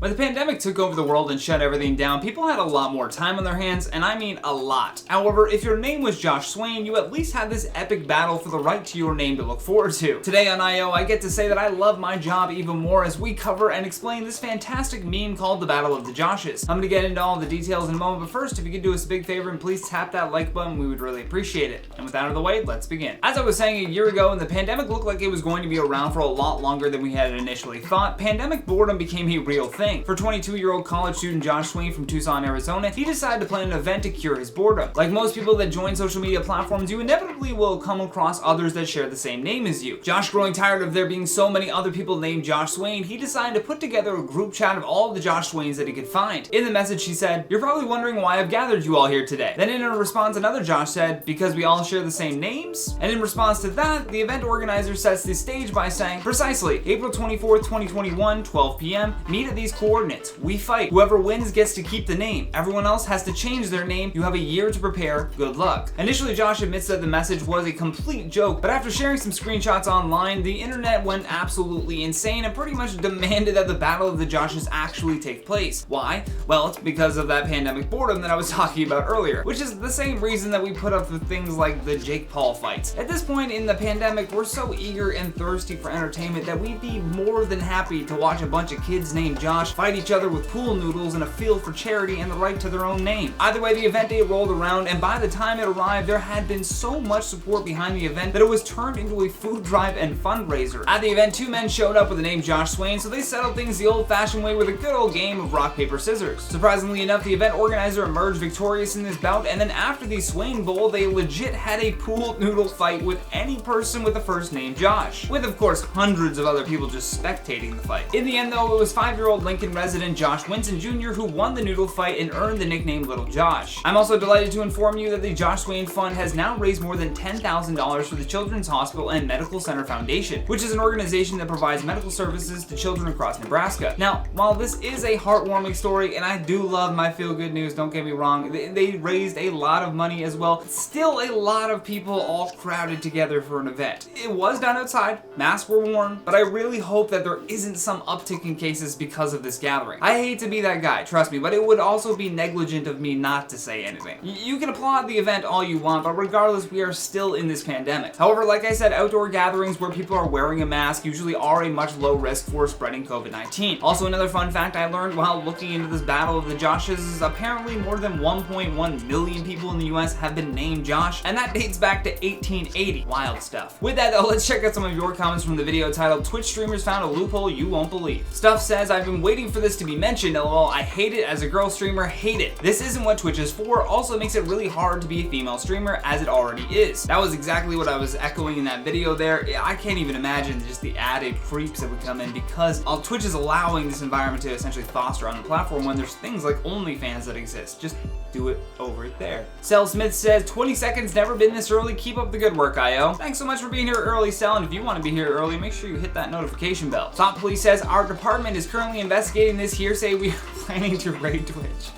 When the pandemic took over the world and shut everything down, people had a lot more time on their hands, and I mean a lot. However, if your name was Josh Swain, you at least had this epic battle for the right to your name to look forward to. Today on I.O., I get to say that I love my job even more as we cover and explain this fantastic meme called the Battle of the Joshes. I'm gonna get into all the details in a moment, but first, if you could do us a big favor and please tap that like button, we would really appreciate it. And with that out of the way, let's begin. As I was saying a year ago, and the pandemic looked like it was going to be around for a lot longer than we had initially thought, pandemic boredom became a real thing. For 22-year-old college student Josh Swain from Tucson, Arizona, he decided to plan an event to cure his boredom. Like most people that join social media platforms, you inevitably will come across others that share the same name as you. Josh, growing tired of there being so many other people named Josh Swain, he decided to put together a group chat of all the Josh Swains that he could find. In the message, he said, "You're probably wondering why I've gathered you all here today." Then in a response, another Josh said, "Because we all share the same names?" And in response to that, the event organizer sets the stage by saying, "Precisely, April 24th, 2021, 12 p.m., meet at these coordinates. We fight. Whoever wins gets to keep the name. Everyone else has to change their name. You have a year to prepare. Good luck." Initially, Josh admits that the message was a complete joke, but after sharing some screenshots online, the internet went absolutely insane and pretty much demanded that the Battle of the Joshes actually take place. Why? Well, it's because of that pandemic boredom that I was talking about earlier, which is the same reason that we put up with things like the Jake Paul fights. At this point in the pandemic, we're so eager and thirsty for entertainment that we'd be more than happy to watch a bunch of kids named Josh fight each other with pool noodles and a feel for charity and the right to their own name. Either way, the event date rolled around, and by the time it arrived, there had been so much support behind the event that it was turned into a food drive and fundraiser. At the event, two men showed up with the name Josh Swain, so they settled things the old-fashioned way with a good old game of rock, paper, scissors. Surprisingly enough, the event organizer emerged victorious in this bout, and then after the Swain Bowl, they legit had a pool noodle fight with any person with the first name Josh, with of course hundreds of other people just spectating the fight. In the end though, it was 5-year-old Lincoln resident Josh Winston Jr. who won the noodle fight and earned the nickname Little Josh. I'm also delighted to inform you that the Josh Swain Fund has now raised more than $10,000 for the Children's Hospital and Medical Center Foundation, which is an organization that provides medical services to children across Nebraska. Now, while this is a heartwarming story, and I do love my feel-good news, don't get me wrong, they raised a lot of money as well. Still a lot of people all crowded together for an event. It was done outside, masks were worn, but I really hope that there isn't some uptick in cases because of this gathering. I hate to be that guy, trust me, but it would also be negligent of me not to say anything. You can applaud the event all you want, but regardless, we are still in this pandemic. However, like I said, outdoor gatherings where people are wearing a mask usually are a much low risk for spreading COVID-19. Also, another fun fact I learned while looking into this Battle of the Joshes is apparently more than 1.1 million people in the US have been named Josh, and that dates back to 1880. Wild stuff. With that though, let's check out some of your comments from the video titled "Twitch streamers found a loophole you won't believe." Stuff says, "I've been waiting for this to be mentioned, lol, I hate it as a girl streamer, hate it. This isn't what Twitch is for, also makes it really hard to be a female streamer as it already is." That was exactly what I was echoing in that video there. I can't even imagine just the added creeps that would come in because Twitch is allowing this environment to essentially foster on the platform when there's things like OnlyFans that exist. Just do it over there. Cell Smith says, 20 seconds, never been this early. Keep up the good work, IO. Thanks so much for being here early, Cell, and if you want to be here early, make sure you hit that notification bell. Top Police says, our department is currently investigating this hearsay. We are planning to raid Twitch.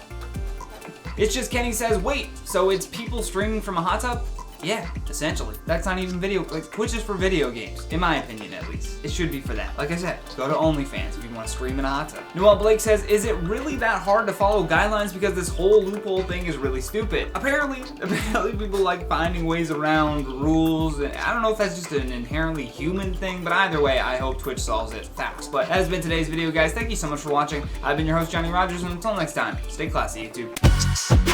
It's just Kenny says, wait, so it's people streaming from a hot tub? Yeah, essentially. That's not even video, like Twitch is for video games, in my opinion at least. It should be for that. Like I said, go to OnlyFans if you want to stream in a hot tub. Noel Blake says, is it really that hard to follow guidelines because this whole loophole thing is really stupid? Apparently people like finding ways around rules, and I don't know if that's just an inherently human thing, but either way, I hope Twitch solves it fast. But that has been today's video, guys. Thank you so much for watching. I've been your host, Johnny Rogers, and until next time, stay classy, YouTube.